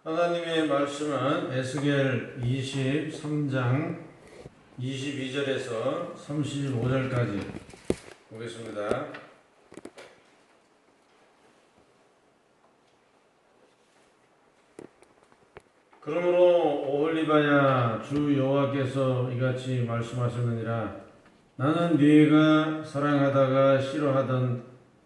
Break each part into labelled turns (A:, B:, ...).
A: 하나님의 말씀은 에스겔 23장 22절에서 35절까지 보겠습니다. 그러므로 오홀리바야, 주 여호와께서 이같이 말씀하셨느니라. 나는 네가 사랑하다가 싫어하던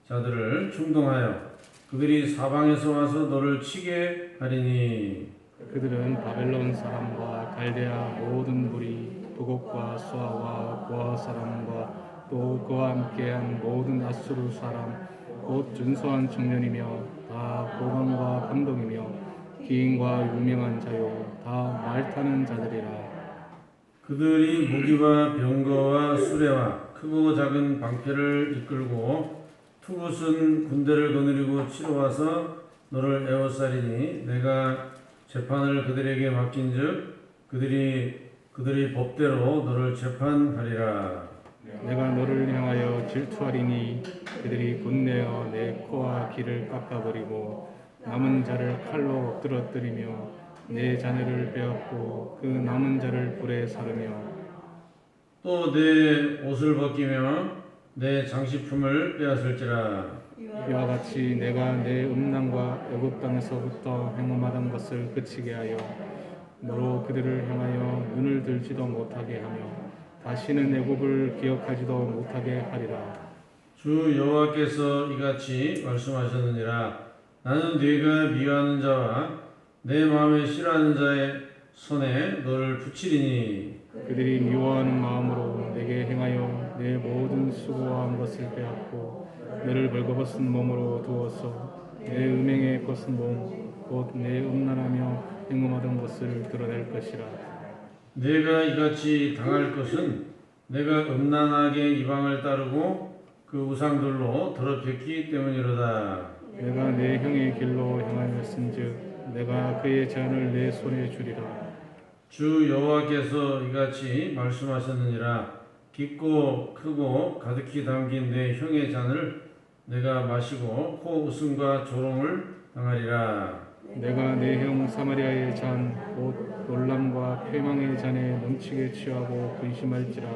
A: 자들을 충동하여 그들이 사방에서 와서 너를 치게 하리니,
B: 그들은 바벨론 사람과 갈대아 모든 무리, 부곡과 수아와 고아 사람과 또 그와 함께한 모든 아수르 사람, 곧 준수한 청년이며 다 고관과 감독이며 기인과 유명한 자요 다 말 타는 자들이라.
A: 그들이 무기와 병거와 수레와 크고 작은 방패를 이끌고 투굿은 군대를 거느리고 치러 와서 너를 에워싸리니, 내가 재판을 그들에게 맡긴즉 그들이 법대로 너를 재판하리라.
B: 내가 너를 향하여 질투하리니 그들이 분내어 내 코와 귀를 깎아버리고 남은 자를 칼로 엎드러뜨리며 내 자녀를 빼앗고 그 남은 자를 불에 사르며
A: 또 내 옷을 벗기며 내 장식품을 빼앗을지라.
B: 이와 같이 내가 내 음란과 애굽 땅에서부터 행함하던 것을 그치게 하여 너로 그들을 향하여 눈을 들지도 못하게 하며 다시는 애굽을 기억하지도 못하게 하리라.
A: 주 여호와께서 이같이 말씀하셨느니라. 나는 네가 미워하는 자와 내 마음에 싫어하는 자의 손에 너를 붙이리니,
B: 그들이 미워하는 마음으로 내게 행하여 내 모든 수고한 것을 빼앗고 너를 벌거벗은 몸으로 두어서 내 음행에 벗은 몸 곧 내 음란하며 행음하던 것을 드러낼 것이라.
A: 내가 이같이 당할 것은 내가 음란하게 이방을 따르고 그 우상들로 더럽혔기 때문이로다.
B: 내가 내 형의 길로 행하였은즉 내가 그의 잔을 내 손에 주리라.
A: 주 여호와께서 이같이 말씀하셨느니라. 깊고 크고 가득히 담긴 내 형의 잔을 내가 마시고 코 웃음과 조롱을 당하리라.
B: 내가 내 형 사마리아의 잔 곧 놀람과 패망의 잔에 넘치게 취하고 근심할지라.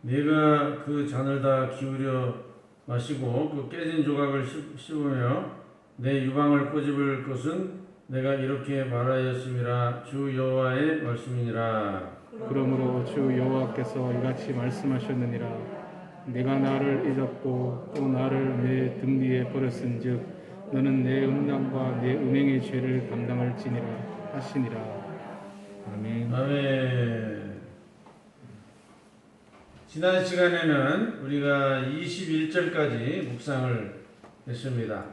A: 네가 그 잔을 다 기울여 마시고 그 깨진 조각을 씹으며 내 유방을 꼬집을 것은 내가 이렇게 말하였음이라. 주 여호와의 말씀이니라.
B: 그러므로 주 여호와께서 이같이 말씀하셨느니라. 네가 나를 잊었고 또 나를 내 등 위에 버렸은즉 너는 내 음란과 내 음행의 죄를 감당할지니라 하시니라. 아멘.
A: 아멘. 지난 시간에는 우리가 21절까지 묵상을 했습니다.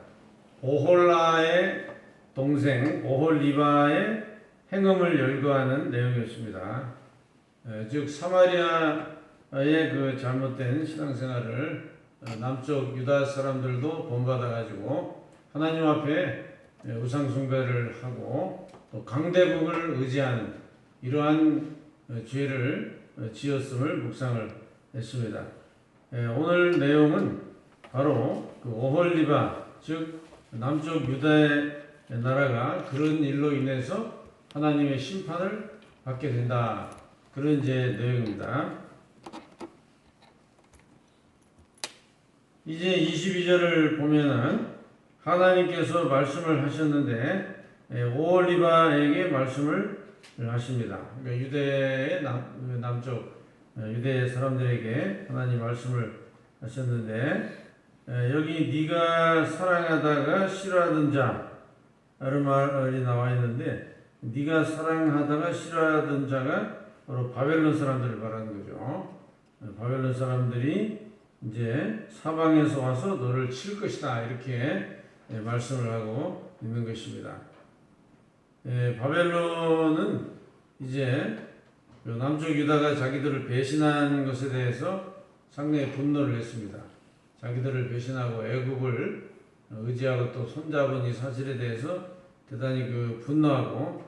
A: 오홀라의 동생 오홀리바의 행음을 열거하는 내용이었습니다. 즉 사마리아의 그 잘못된 신앙생활을 남쪽 유다 사람들도 본받아가지고 하나님 앞에 우상 숭배를 하고 또 강대국을 의지하는 이러한 죄를 지었음을 묵상을 했습니다. 오늘 내용은 바로 그 오홀리바, 즉 남쪽 유다의 나라가 그런 일로 인해서 하나님의 심판을 받게 된다, 그런 이제 내용입니다. 이제 22절을 보면은 하나님께서 말씀을 하셨는데 오홀리바에게 말씀을 하십니다. 그러니까 유대의 남쪽 유대 사람들에게 하나님 말씀을 하셨는데, 여기 네가 사랑하다가 싫어하던 자라는 말이 나와 있는데, 네가 사랑하다가 싫어하던 자가 바로 바벨론 사람들을 말하는 거죠. 바벨론 사람들이 이제 사방에서 와서 너를 칠 것이다, 이렇게 말씀을 하고 있는 것입니다. 바벨론은 이제 남쪽 유다가 자기들을 배신한 것에 대해서 상당히 분노를 했습니다. 자기들을 배신하고 애굽을 의지하고 또 손잡은 이 사실에 대해서 대단히 그 분노하고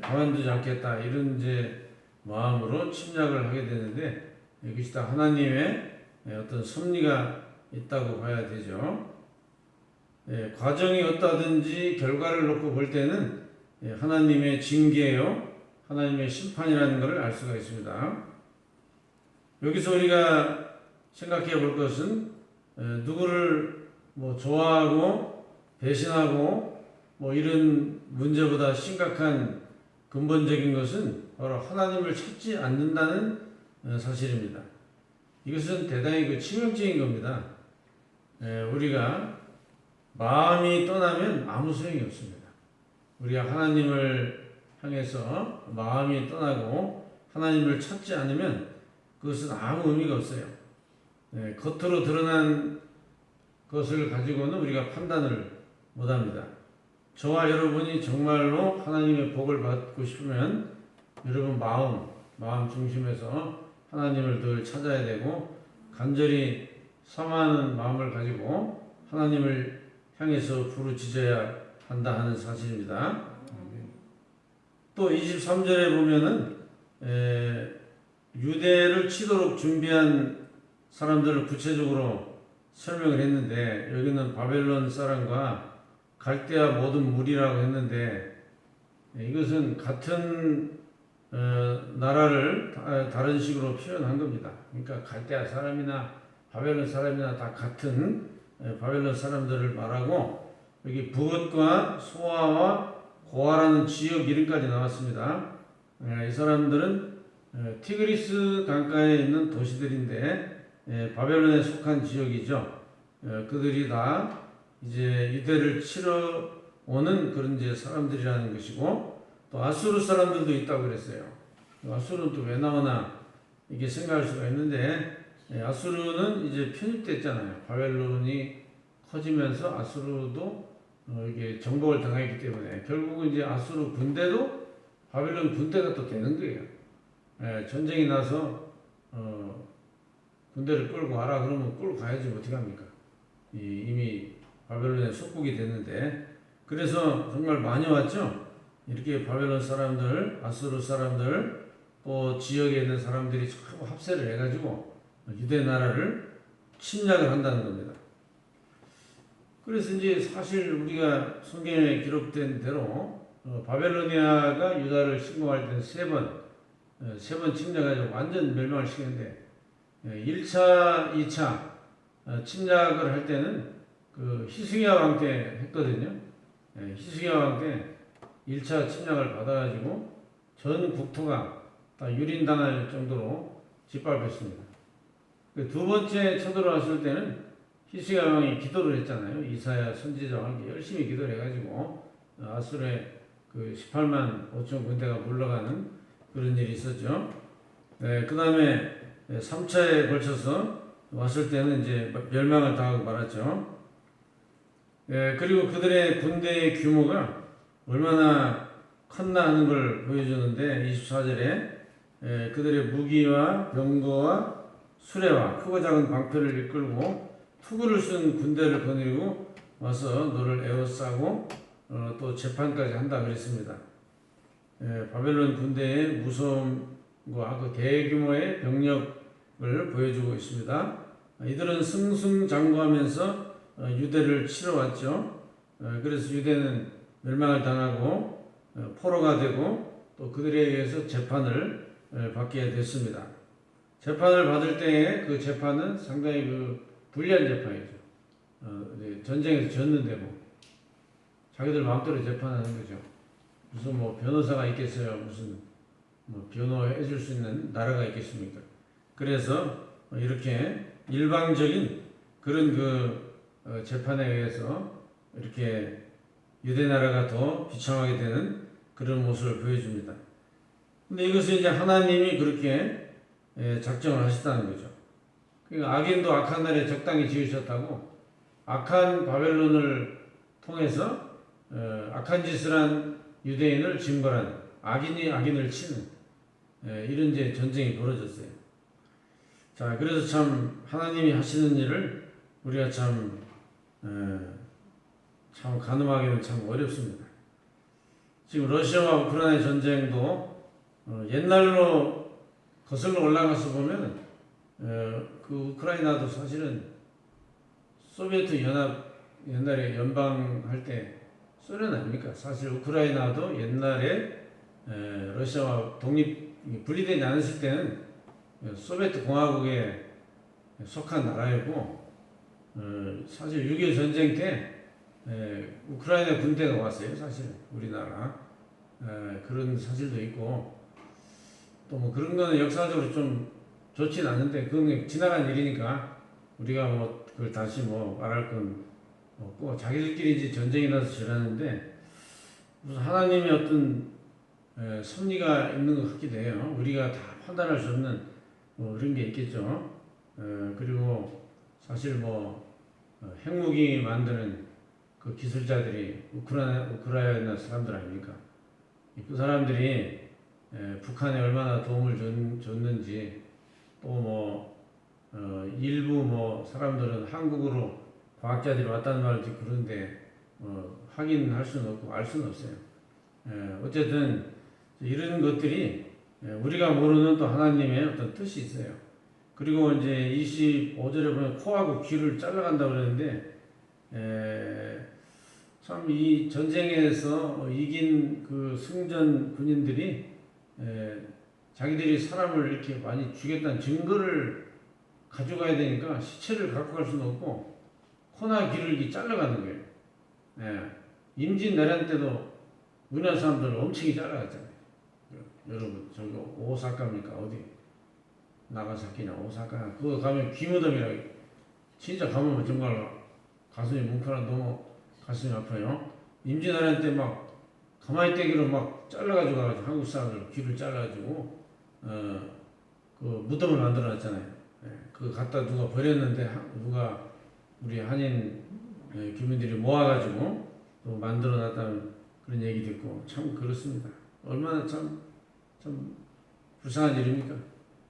A: 가만두지 않겠다, 이런 이제 마음으로 침략을 하게 되는데, 이것이 다 하나님의 어떤 섭리가 있다고 봐야 되죠. 과정이 어떠든지 결과를 놓고 볼 때는 하나님의 징계요, 하나님의 심판이라는 것을 알 수가 있습니다. 여기서 우리가 생각해 볼 것은 누구를 뭐 좋아하고 배신하고 뭐 이런 문제보다 심각한 근본적인 것은 바로 하나님을 찾지 않는다는 사실입니다. 이것은 대단히 치명적인 겁니다. 우리가 마음이 떠나면 아무 소용이 없습니다. 우리가 하나님을 향해서 마음이 떠나고 하나님을 찾지 않으면 그것은 아무 의미가 없어요. 겉으로 드러난 것을 가지고는 우리가 판단을 못합니다. 저와 여러분이 정말로 하나님의 복을 받고 싶으면 여러분 마음 중심에서 하나님을 늘 찾아야 되고 간절히 사모하는 마음을 가지고 하나님을 향해서 부르짖어야 한다 하는 사실입니다. 또 23절에 보면은 유대를 치도록 준비한 사람들을 구체적으로 설명을 했는데 여기는 바벨론 사람과 갈대아 모든 무리라고 했는데 이것은 같은 나라를 다른 식으로 표현한 겁니다. 그러니까 갈대아 사람이나 바벨론 사람이나 다 같은 바벨론 사람들을 말하고 여기 부것과 소아와 고아라는 지역 이름까지 나왔습니다. 이 사람들은 티그리스 강가에 있는 도시들인데 바벨론에 속한 지역이죠. 그들이 다 이제 유대를 치러 오는 그런 이제 사람들이라는 것이고 또 아수르 사람들도 있다고 그랬어요. 아수르는 또 왜 나오나 이게 생각할 수가 있는데 아수르는 이제 편입됐잖아요. 바벨론이 커지면서 아수르도 이게 정복을 당했기 때문에 결국은 이제 아수르 군대도 바벨론 군대가 또 되는 거예요. 전쟁이 나서 군대를 끌고 와라 그러면 끌고 가야지 어떻게 합니까? 이미 바벨론에 속국이 됐는데 그래서 정말 많이 왔죠. 이렇게 바벨론 사람들, 아수르 사람들, 또 지역에 있는 사람들이 전부 합세를 해가지고 유대 나라를 침략을 한다는 겁니다. 그래서 이제 사실 우리가 성경에 기록된 대로 바벨로니아가 유다를 침공할 때는 세 번 침략해가지고 완전 멸망을 시켰는데 1차, 2차 침략을 할 때는 그 히스기야 왕 때 했거든요. 히스기야 왕 때 1차 침략을 받아가지고 전 국토가 다 유린당할 정도로 짓밟혔습니다. 두 번째 쳐들어왔을 때는 히스기야 왕이 기도를 했잖아요. 이사야 선지자 왕이 열심히 기도를 해가지고 아수르의 그 18만 5천 군대가 물러가는 그런 일이 있었죠. 그 다음에 3차에 걸쳐서 왔을 때는 이제 멸망을 당하고 말았죠. 그리고 그들의 군대의 규모가 얼마나 컸나 하는 걸 보여주는데 24절에 그들의 무기와 병거와 수레와 크고 작은 방패를 이끌고 투구를 쓴 군대를 거느리고 와서 너를 에워싸고 또 재판까지 한다 그랬습니다. 바벨론 군대의 무서움과 그 대규모의 병력을 보여주고 있습니다. 이들은 승승장구하면서 유대를 치러 왔죠. 그래서 유대는 멸망을 당하고 포로가 되고 또 그들에 의해서 재판을 받게 됐습니다. 재판을 받을 때에 그 재판은 상당히 그 불리한 재판이죠. 전쟁에서 졌는데 뭐 자기들 마음대로 재판하는 거죠. 무슨 뭐 변호사가 있겠어요? 무슨 뭐 변호해 줄 수 있는 나라가 있겠습니까? 그래서 이렇게 일방적인 그런 그 재판에 의해서 이렇게 유대 나라가 더 비참하게 되는 그런 모습을 보여줍니다. 근데 이것을 이제 하나님이 그렇게 작정을 하셨다는 거죠. 그러니까 악인도 악한 날에 적당히 지으셨다고 악한 바벨론을 통해서 악한 짓을 한 유대인을 징벌한 악인이 악인을 치는 이런 이제 전쟁이 벌어졌어요. 자, 그래서 참 하나님이 하시는 일을 우리가 참 가늠하기는 참 어렵습니다. 지금 러시아와 우크라이나 전쟁도 옛날로 거슬러 올라가서 보면 그 우크라이나도 사실은 소비에트 연합 옛날에 연방할 때 소련 아닙니까? 사실 우크라이나도 옛날에 러시아와 분리되지 않았을 때는 소비에트 공화국에 속한 나라였고, 사실 6.25 전쟁 때 우크라이나 군대가 왔어요. 사실 우리나라 그런 사실도 있고, 또 뭐 그런 거는 역사적으로 좀 좋진 않은데 그건 지나간 일이니까 우리가 뭐 그걸 다시 뭐 말할 건 없고, 자기들끼리 이제 전쟁이 나서 지나는데 무슨 하나님의 어떤 섭리가 있는 것 같기도 해요. 우리가 다 판단할 수 없는 뭐 그런 게 있겠죠. 그리고 사실 뭐 핵무기 만드는 그 기술자들이 우크라이나 사람들 아닙니까? 그 사람들이 북한에 얼마나 도움을 줬는지, 또 뭐 일부 뭐 사람들은 한국으로 과학자들이 왔다는 말도 그런데 확인할 수는 없고 알 수는 없어요. 어쨌든 이런 것들이 우리가 모르는 또 하나님의 어떤 뜻이 있어요. 그리고 이제 25절에 보면 코하고 귀를 잘라간다고 그러는데, 참 이 전쟁에서 이긴 그 승전 군인들이 자기들이 사람을 이렇게 많이 죽였다는 증거를 가져가야 되니까 시체를 갖고 갈 수는 없고 코나 귀를 이렇게 잘라가는 거예요. 임진왜란 때도 우리나라 사람들을 엄청 잘라갔잖아요. 여러분, 저기 오사카입니까? 어디? 나가사키냐 오사카, 그거 가면 귀무덤이라고, 진짜 가면 정말 가슴이 뭉클한, 너무 가슴이 아파요. 임진왜란 때 막 가마이 떼기로 막 잘라가지고 가가지고 한국 사람들 귀를 잘라가지고 그 무덤을 만들어놨잖아요. 그거 갖다 누가 버렸는데 누가 우리 한인 교민들이 모아가지고 또 만들어놨다는 그런 얘기도 있고, 참 그렇습니다. 얼마나 참 불쌍한 일입니까?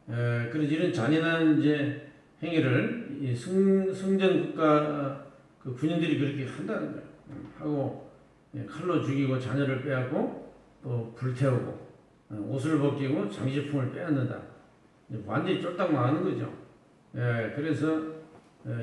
A: 그런 이런 잔인한 이제 행위를 이 승전 국가 그 군인들이 그렇게 한다는 거예요. 하고 칼로 죽이고 자녀를 빼앗고 또 불태우고 옷을 벗기고 장식품을 빼앗는다. 완전히 쫄딱 망하는 거죠. 그래서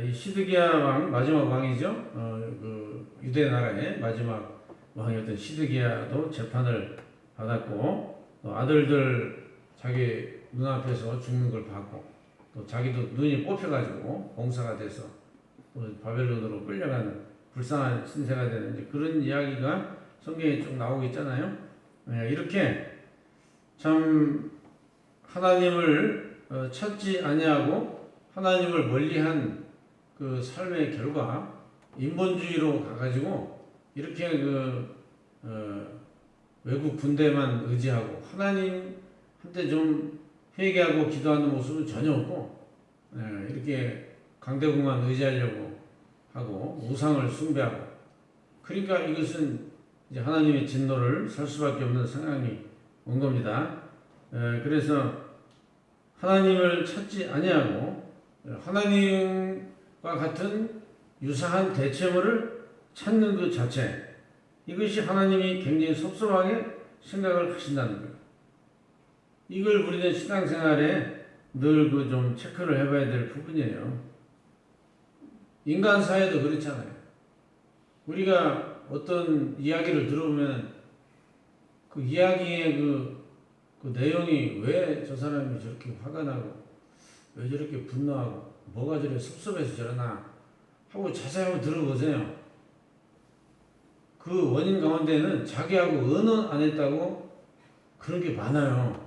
A: 이 시드기야 왕, 마지막 왕이죠. 그 유대 나라의 마지막 왕이었던 시드기야도 재판을 받았고, 또 아들들 자기 눈앞에서 죽는 걸 봤고, 또 자기도 눈이 뽑혀가지고 봉사가 돼서 또 바벨론으로 끌려가는 불쌍한 신세가 되는 이제 그런 이야기가 성경에 쭉 나오고 있잖아요. 이렇게 참 하나님을 찾지 아니하고 하나님을 멀리한 그 삶의 결과, 인본주의로 가가지고 이렇게 외국 군대만 의지하고 하나님한테 좀 회개하고 기도하는 모습은 전혀 없고, 이렇게 강대국만 의지하려고 하고 우상을 숭배하고, 그러니까 이것은 이제 하나님의 진노를 살 수밖에 없는 상황이 온 겁니다. 그래서 하나님을 찾지 아니하고 하나님과 같은 유사한 대체물을 찾는 그 자체, 이것이 하나님이 굉장히 섭섭하게 생각을 하신다는 거예요. 이걸 우리는 신앙생활에 늘 그 좀 체크를 해봐야 될 부분이에요. 인간 사회도 그렇잖아요. 우리가 어떤 이야기를 들어보면 그 이야기의 그 내용이 왜 저 사람이 저렇게 화가 나고 왜 저렇게 분노하고 뭐가 저렇게 섭섭해서 저러나 하고 자세히 한번 들어보세요. 그 원인 가운데는 자기하고 의논 안 했다고 그런 게 많아요.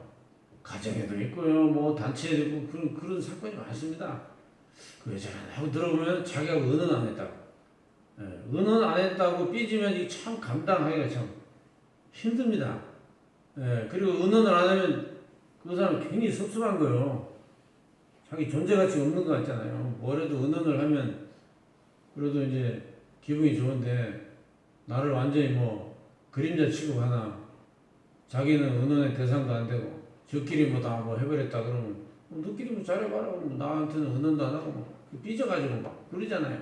A: 가정에도 있고요, 뭐 단체에도 있고 그런 사건이 많습니다. 왜 저러나 하고 들어보면 자기하고 의논 안 했다고. 의논 안 했다고 삐지면 이 참 감당하기가 참 힘듭니다. 그리고 의논을 안 하면 그 사람은 괜히 섭섭한 거예요. 자기 존재가치 없는 것 같잖아요. 뭐래도 의논을 하면 그래도 이제 기분이 좋은데 나를 완전히 뭐 그림자 취급하나, 자기는 의논의 대상도 안 되고 저끼리 뭐 다 뭐 해버렸다 그러면 너끼리 뭐 잘해봐라, 뭐 나한테는 의논도 안 하고 뭐 삐져가지고 막 그러잖아요.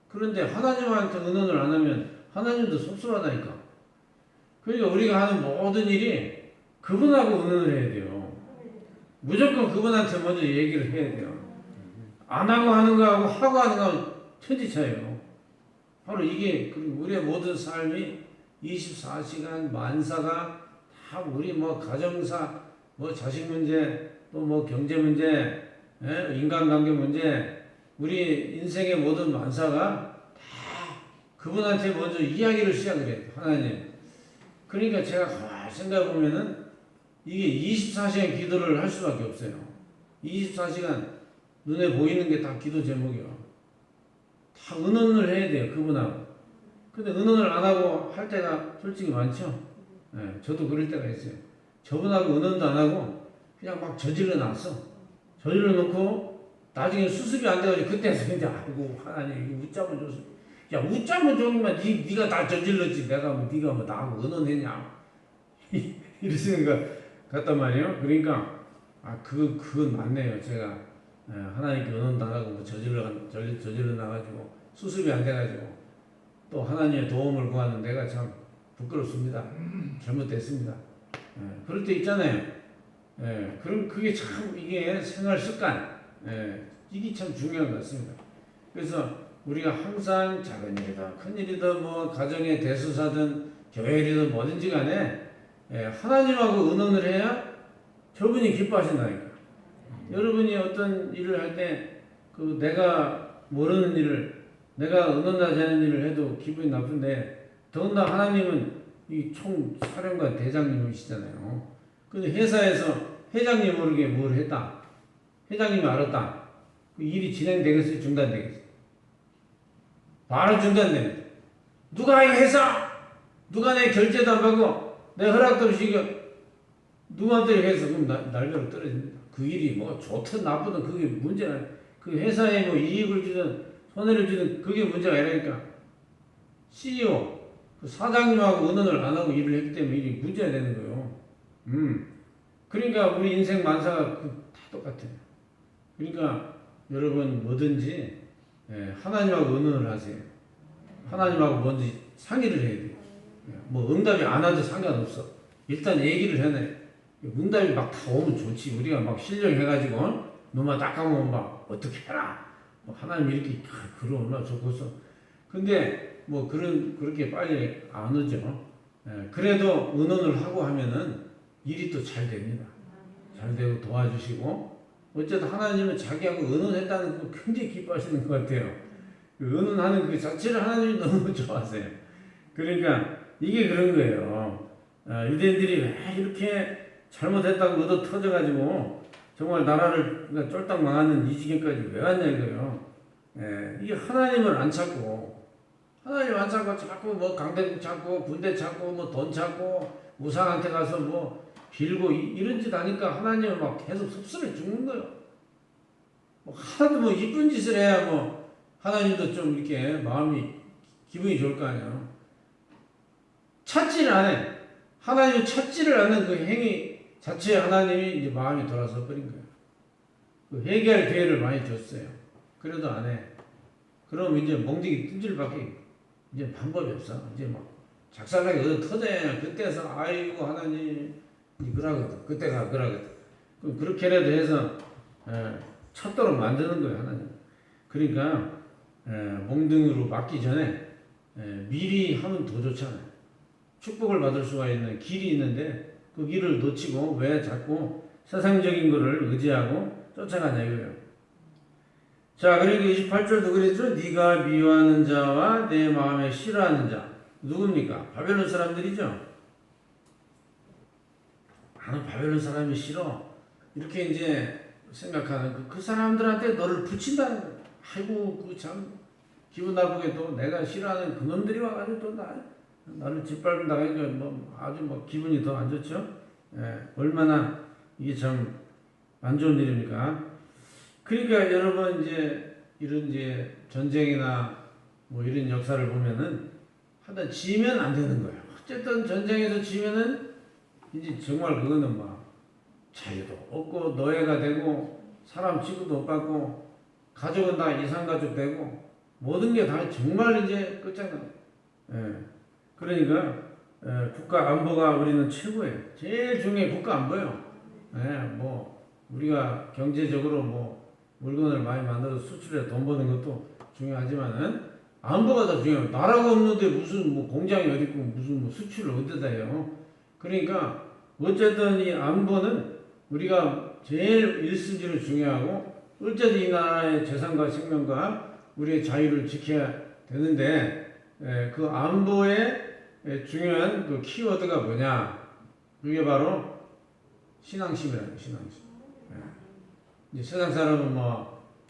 A: 그런데 하나님한테 의논을 안 하면 하나님도 섭섭하다니까. 그러니까 우리가 하는 모든 일이 그분하고 의논을 해야 돼요. 무조건 그분한테 먼저 얘기를 해야 돼요. 안 하고 하는 거하고 하고 하는 거하고 천지 차이에요. 바로 이게 우리의 모든 삶이 24시간 만사가 다 우리 뭐 가정사, 뭐 자식 문제, 또 뭐 경제 문제, 인간관계 문제, 우리 인생의 모든 만사가 다 그분한테 먼저 이야기를 시작을 해요. 하나님. 그러니까 제가 가만히 생각해 보면은 이게 24시간 기도를 할 수밖에 없어요. 24시간 눈에 보이는 게 다 기도 제목이요. 다 의논을 해야 돼요. 그분하고. 근데 의논을 안 하고 할 때가 솔직히 많죠. 저도 그럴 때가 있어요. 저분하고 의논도 안 하고 그냥 막 저질러 놨어. 저질러 놓고 나중에 수습이 안 돼가지고 그때서 이제 아이고 하나님 이거 웃자면 좋습니다. 야 웃자면 좋으면 네가 다 저질렀지 내가 뭐 네가 뭐 나하고 의논했냐 이러시는 거 같단 말이에요. 그러니까 그건 맞네요. 제가 하나님께 의논도 안 하고 뭐 저질러 나가지고 수습이 안 돼가지고 또 하나님의 도움을 구하는 내가 참 부끄럽습니다. 잘못됐습니다. 그럴 때 있잖아요. 그럼 그게 참 이게 생활 습관 이게 참 중요한 것 같습니다. 그래서 우리가 항상 작은 일이든 큰 일이든 뭐 가정의 대수사든 교회 일이든 뭐든지 간에 하나님하고 의논을 해야 저분이 기뻐하신다니까. 여러분이 어떤 일을 할 때 그 내가 모르는 일을 내가 의논하지 않은 일을 해도 기분이 나쁜데 더군다나 하나님은 이 총사령관 대장님이시잖아요. 근데 회사에서 회장님 모르게 뭘 했다. 회장님이 알았다. 그 일이 진행되겠어요? 중단되겠어요? 바로 중단됩니다. 누가 이 회사? 누가 내 결제도 안 받고 내 허락도 없이 이거 누구한테 해서 그럼 날벼락 떨어집니다. 그 일이 뭐 좋든 나쁘든 그게 문제가 그 회사에 뭐 이익을 주든 손해를 주든 그게 문제가 아니라니까. CEO 그 사장님하고 의논을 안 하고 일을 했기 때문에 이게 문제가 되는 거예요. 그러니까 우리 인생 만사가 다 똑같아요. 그러니까 여러분 뭐든지 하나님하고 의논을 하세요. 하나님하고 먼저 상의를 해야 돼요. 뭐 응답이 안 와도 상관없어. 일단 얘기를 해내. 응답이 막 다 오면 좋지. 우리가 막 신령해가지고 너만 닦아보면 막 어떻게 해라. 뭐 하나님 이렇게 그러 얼마나 좋겠어. 근데 뭐 그렇게 빨리 안 오죠. 그래도 의논을 하고 하면은 일이 또 잘 됩니다. 잘 되고 도와주시고 어쨌든 하나님은 자기하고 의논했다는 거 굉장히 기뻐하시는 것 같아요. 그 의논하는 그 자체를 하나님이 너무 좋아하세요. 그러니까 이게 그런 거예요. 유대인들이 왜 이렇게 잘못했다고 얻어 터져가지고 정말 나라를 쫄딱 망하는 이 지경까지 왜 왔냐 이거예요. 이게 하나님을 안 찾고 하나님 안 찾고 자꾸 뭐 강대국 찾고 군대 찾고 뭐 돈 찾고 우상한테 가서 뭐 빌고 이런 짓 하니까 하나님은 막 계속 섭섭해 죽는 거예요. 뭐 하나도 뭐 이쁜 짓을 해야 뭐 하나님도 좀 이렇게 마음이 기분이 좋을 거 아니에요. 찾지를 않아. 하나님을 찾지를 않는 그 행위 자체에 하나님이 이제 마음이 돌아서 버린 거예요. 그 회개할 기회를 많이 줬어요. 그래도 안 해. 그럼 이제 멍둥이 뜬줄밖에 이제 방법이 없어. 이제 막 작살나게 얻어 터져야 그때서 아이고 하나님 그러거든. 그때가 그러거든. 그럼 그렇게라도 해서 찾도록 만드는 거예요 하나님. 그러니까 멍둥이로 맞기 전에 미리 하면 더 좋잖아요. 축복을 받을 수가 있는 길이 있는데 그 길을 놓치고 왜 자꾸 세상적인 거를 의지하고 쫓아가냐 이거예요. 자, 그리고 28절도 그랬죠. 네가 미워하는 자와 내 마음에 싫어하는 자 누굽니까? 바벨론 사람들이죠. 나는 바벨론 사람이 싫어. 이렇게 이제 생각하는 그 사람들한테 너를 붙인다는 거예요. 아이고 그 참 기분 나쁘게 또 내가 싫어하는 그놈들이 와가지고 또 나를 짓밟는다 하니까 뭐 아주 뭐 기분이 더 안 좋죠. 얼마나 이게 참 안 좋은 일입니까? 그러니까 여러분 이제 이런 이제 전쟁이나 뭐 이런 역사를 보면은 하여튼 지면 안 되는 거예요. 어쨌든 전쟁에서 지면은 이제 정말 그거는 막 자유도 없고 노예가 되고 사람 취급도 못 받고 가족은 다 이산가족 되고 모든 게 다 정말 이제 끝장나요. 그러니까 국가 안보가 우리는 최고예요. 제일 중요해 국가 안보예요. 뭐 우리가 경제적으로 뭐 물건을 많이 만들어서 수출해 돈 버는 것도 중요하지만은 안보가 더 중요해요. 나라가 없는데 무슨 뭐 공장이 어디 있고 무슨 뭐 수출을 어디다 해요. 그러니까 어쨌든 이 안보는 우리가 제일 1순위로 중요하고 어쨌든 이 나라의 재산과 생명과 우리의 자유를 지켜야 되는데 그 안보의 중요한 그 키워드가 뭐냐? 그게 바로 신앙심이라는 거예요. 신앙심. 이제 세상 사람은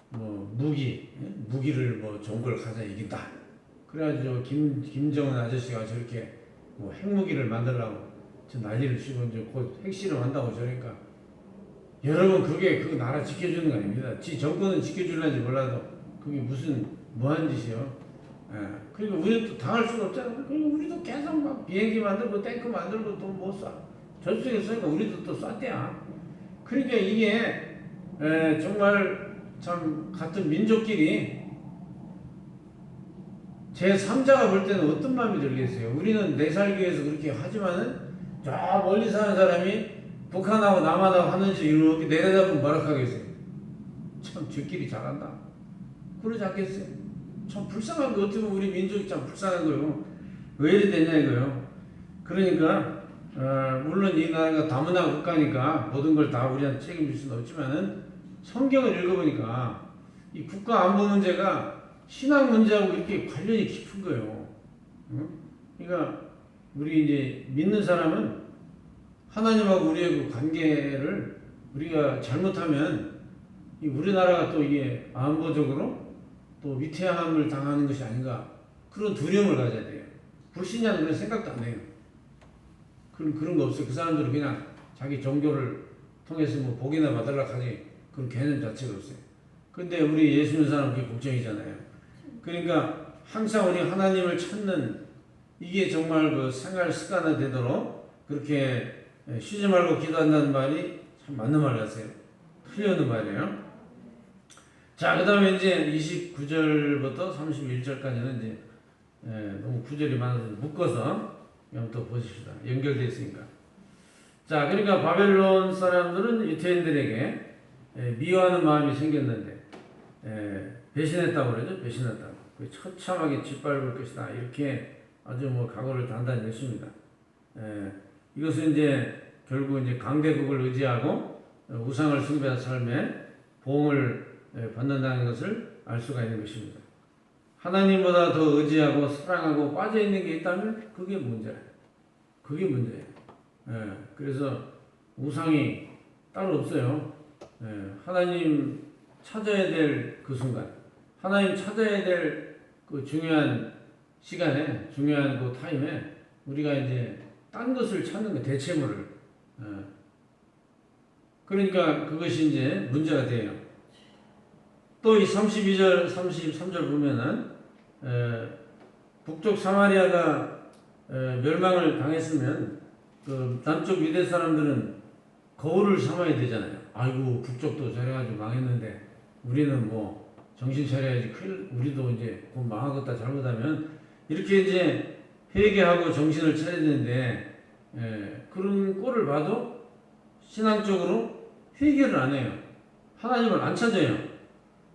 A: 무기를 뭐 좋은 걸 가져 이긴다. 그래가지고 김정은 아저씨가 저렇게 뭐 핵무기를 만들려고 저 난리를 치고 이제 곧 핵실험 한다고 저러니까 여러분 그 나라 지켜주는 거 아닙니다. 지 정권은 지켜줄는지 몰라도 그게 무슨 뭐한 짓이요. 그리고 우리는 또 당할 수가 없잖아요. 그리고 우리도 계속 막 비행기 만들고 탱크 만들고 또 뭐 쏴. 저쪽에 쏘니까 우리도 또 쐈대야. 그러니까 이게 정말 참 같은 민족끼리 제3자가 볼 때는 어떤 마음이 들겠어요. 우리는 내 살기 위해서 그렇게 하지만은 저 멀리 사는 사람이 북한하고 남한하고 하는지 이렇게 내려다보면 뭐라 하겠어요. 참 저끼리 잘한다. 그러지 않겠어요? 참 불쌍한 거 어떻게 보면 우리 민족이 참 불쌍한 거요. 왜 이래 되냐 이거요. 그러니까 물론 이 나라가 다문화 국가니까 모든 걸 다 우리한테 책임질 수는 없지만은 성경을 읽어보니까 이 국가 안보 문제가 신앙 문제하고 이렇게 관련이 깊은 거예요. 그러니까 우리 이제 믿는 사람은 하나님하고 우리의 그 관계를 우리가 잘못하면 이 우리나라가 또 이게 안보적으로 또 위태함을 당하는 것이 아닌가 그런 두려움을 가져야 돼요. 불신자는 그런 생각도 안 해요. 그런 거 없어요. 그 사람들은 그냥 자기 종교를 통해서 뭐 복이나 받으려고 하지 그런 개념 자체가 없어요. 근데 우리 예수 믿는 사람은 그게 걱정이잖아요. 그러니까 항상 우리 하나님을 찾는 이게 정말 그 생활 습관화 되도록 그렇게 쉬지 말고 기도한다는 말이 참 맞는 말 같아요. 틀려는 말이에요. 자, 그 다음에 이제 29절부터 31절까지는 이제 너무 구절이 많아서 묶어서 한번 또 보십시다. 연결되어 있으니까. 자, 그러니까 바벨론 사람들은 유태인들에게 미워하는 마음이 생겼는데 배신했다고 그러죠. 배신했다고. 처참하게 짓밟을 것이다. 이렇게 아주 뭐 각오를 단단히 했습니다. 이것은 이제 결국 이제 강대국을 의지하고 우상을 숭배한 삶에 보응을 받는다는 것을 알 수가 있는 것입니다. 하나님보다 더 의지하고 사랑하고 빠져있는 게 있다면 그게 문제예요. 그게 문제예요. 그래서 우상이 따로 없어요. 하나님 찾아야 될 그 순간, 하나님 찾아야 될 그 중요한 시간에, 중요한 그 타임에 우리가 이제 딴 것을 찾는 거, 대체물을. 그러니까 그것이 이제 문제가 돼요. 또 이 32절, 33절 보면은 북쪽 사마리아가 멸망을 당했으면 그 남쪽 유대 사람들은 거울을 삼아야 되잖아요. 아이고 북쪽도 저래가지고 망했는데 우리는 뭐 정신 차려야지 우리도 이제 곧 망하겠다 잘못하면 이렇게 이제 회개하고 정신을 차려야 되는데 그런 꼴을 봐도 신앙적으로 회개를 안 해요. 하나님을 안 찾아요.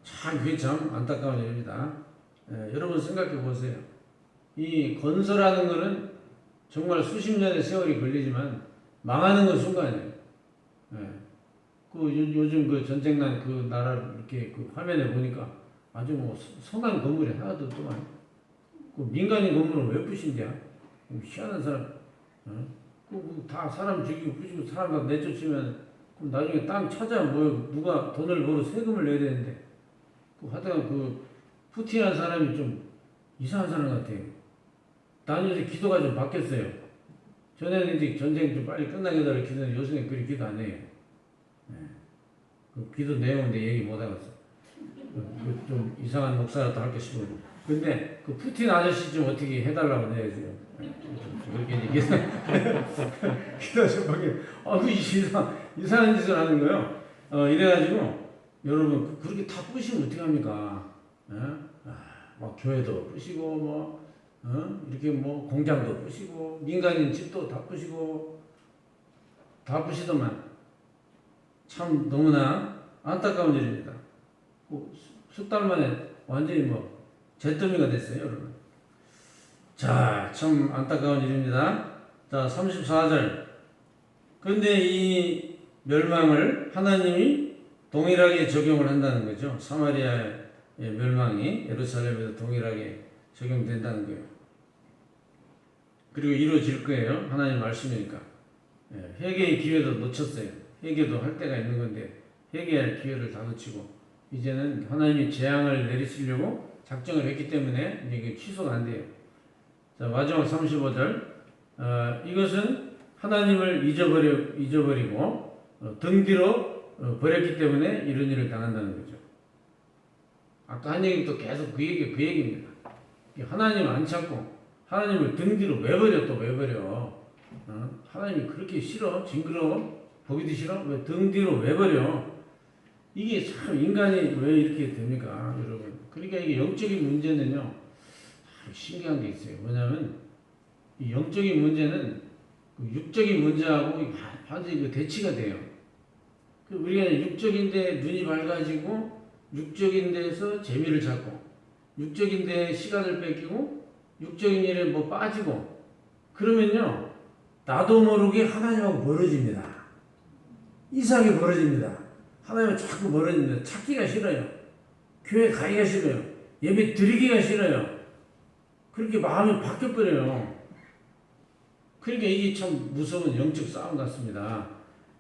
A: 참 그게 참 안타까운 일입니다. 여러분 생각해 보세요. 이 건설하는 거는 정말 수십 년의 세월이 걸리지만 망하는 건 순간이에요. 요즘 그 전쟁난 그 나라를 이렇게 그 화면에 보니까 아주 뭐 선한 건물이 하나도 없더만. 그 민간인 건물은 왜 부신대야? 희한한 사람. 다 사람 죽이고 부시고 사람 다 내쫓으면 그럼 나중에 땅 찾아 뭐 누가 돈을 벌어 세금을 내야 되는데 하여튼 그 푸틴한 사람이 좀 이상한 사람 같아요. 나는 이제 기도가 좀 바뀌었어요. 전에는 이제 전쟁 좀 빨리 끝나게 해달라고 기도했는데 요새는 그렇게 기도 안 해요. 그 기도 내용은 내 얘기 못 하겠어. 좀 이상한 목사라도 할까 싶어요. 근데 그 푸틴 아저씨 좀 어떻게 해달라고 내야지요. 그렇게 얘기해서 기도 좀 바뀌어. 그 이상한 짓을 하는 거예요. 이래가지고 여러분 그렇게 다 부시면 어떻게 합니까? 막 교회도 부시고 이렇게 뭐 공장도 부시고 민간인 집도 다 부시고 다 부시더만 참 너무나 안타까운 일입니다. 석 달 만에 완전히 뭐 잿더미가 됐어요, 여러분. 자, 참 안타까운 일입니다. 자, 34절. 그런데 이 멸망을 하나님이 동일하게 적용을 한다는 거죠. 사마리아의 멸망이 예루살렘에도 동일하게 적용된다는 거예요. 그리고 이루어질 거예요. 하나님 말씀이니까. 회개의 기회도 놓쳤어요. 회개도 할 때가 있는 건데 회개할 기회를 다 놓치고 이제는 하나님이 재앙을 내리시려고 작정을 했기 때문에 이게 취소가 안 돼요. 자, 마지막 35절. 이것은 하나님을 잊어버리고 등 뒤로 버렸기 때문에 이런 일을 당한다는 거죠. 아까 한 얘기 또 계속 그 얘기입니다. 하나님 안 찾고 하나님을 등 뒤로 왜 버려? 하나님이 그렇게 싫어? 징그러워? 보기도 싫어? 왜 등 뒤로 왜 버려? 이게 참 인간이 왜 이렇게 됩니까, 여러분? 그러니까 이게 영적인 문제는요, 신기한 게 있어요. 뭐냐면 이 영적인 문제는 그 육적인 문제하고 완전히 그 대치가 돼요. 우리가 육적인데 눈이 밝아지고 육적인 데서 재미를 찾고 육적인 데에 시간을 뺏기고 육적인 일에 뭐 빠지고 그러면요 나도 모르게 하나님하고 멀어집니다. 이상하게 멀어집니다. 하나님은 자꾸 멀어집니다. 찾기가 싫어요. 교회 가기가 싫어요. 예배 드리기가 싫어요. 그렇게 마음이 바뀌어버려요. 그러니까 이게 참 무서운 영적 싸움 같습니다.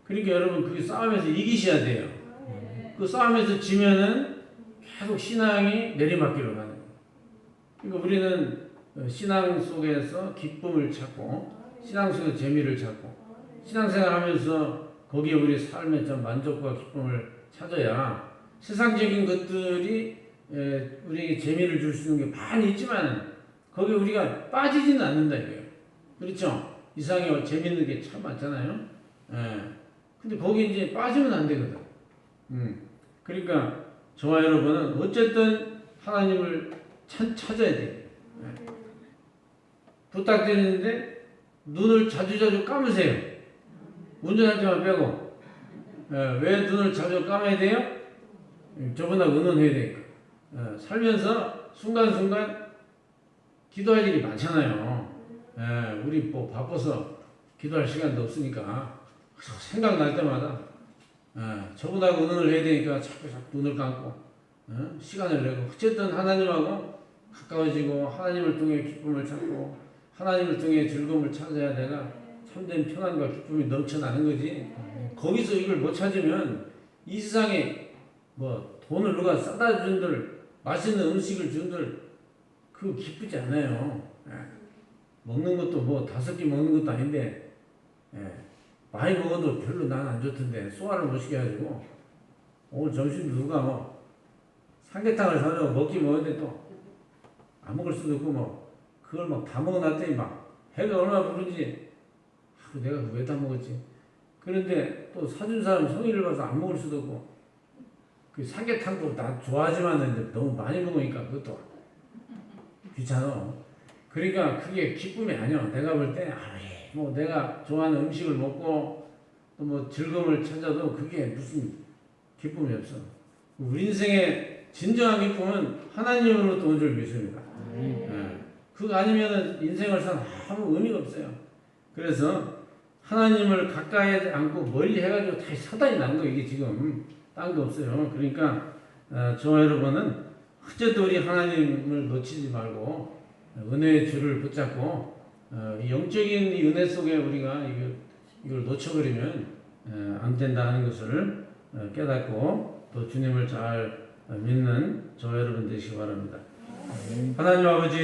A: 그러니까 여러분 그 싸움에서 이기셔야 돼요. 그 싸움에서 지면은 계속 신앙이 내리막길로 가는 거예요. 그러니까 우리는 신앙 속에서 기쁨을 찾고 신앙 속에서 재미를 찾고 신앙생활 하면서 거기에 우리 삶의 좀 만족과 기쁨을 찾아야 세상적인 것들이 우리에게 재미를 줄 수 있는 게 많이 있지만 거기에 우리가 빠지지는 않는다 이거예요. 그렇죠? 이상하게 재밌는 게 참 많잖아요. 근데 거기 이제 빠지면 안 되거든. 그러니까 저와 여러분은 어쨌든 하나님을 찾아야 돼요. 부탁드리는데 눈을 자주 감으세요. 운전할 때만 빼고. 왜 눈을 자주 감아야 돼요? 저분하고 의논해야 되니까. 살면서 순간순간 기도할 일이 많잖아요. 우리 뭐 바빠서 기도할 시간도 없으니까 생각날 때마다 저분하고 의논을 해야 되니까 자꾸 눈을 감고 시간을 내고 어쨌든 하나님하고 가까워지고 하나님을 통해 기쁨을 찾고 하나님을 통해 즐거움을 찾아야 내가 참된 평안과 기쁨이 넘쳐나는 거지. 거기서 이걸 못 찾으면 이 세상에 뭐 돈을 누가 싸다 준들 맛있는 음식을 준들 그거 기쁘지 않아요. 먹는 것도 뭐 5개 먹는 것도 아닌데 많이 먹어도 별로 난 안 좋던데 소화를 못 시켜가지고 오늘 점심 누가 뭐 삼계탕을 사려고 먹긴 먹었는데 또 안 먹을 수도 없고 뭐 그걸 막 다 먹어놨더니 막 해가 얼마나 부른지 내가 왜 다 먹었지. 그런데 또 사준 사람 성의를 봐서 안 먹을 수도 없고 그 삼계탕도 나 좋아하지만 너무 많이 먹으니까 그것도 귀찮아. 그러니까 그게 기쁨이 아니야. 내가 볼 때 뭐 내가 좋아하는 음식을 먹고 또 뭐 즐거움을 찾아도 그게 무슨 기쁨이 없어. 우리 인생의 진정한 기쁨은 하나님으로부터 온 줄 믿습니다. 그거 아니면 인생을 산 아무 의미가 없어요. 그래서 하나님을 가까이 안고 멀리 해가지고 다시 사단이 난 거 이게 지금 딴 거 없어요. 그러니까 저와 여러분은 어쨌든 우리 하나님을 놓치지 말고 은혜의 줄을 붙잡고 이 영적인 이 은혜 속에 우리가 이걸 놓쳐버리면 안 된다는 것을 깨닫고 또 주님을 잘 믿는 저와 여러분 되시기 바랍니다. 하나님 아버지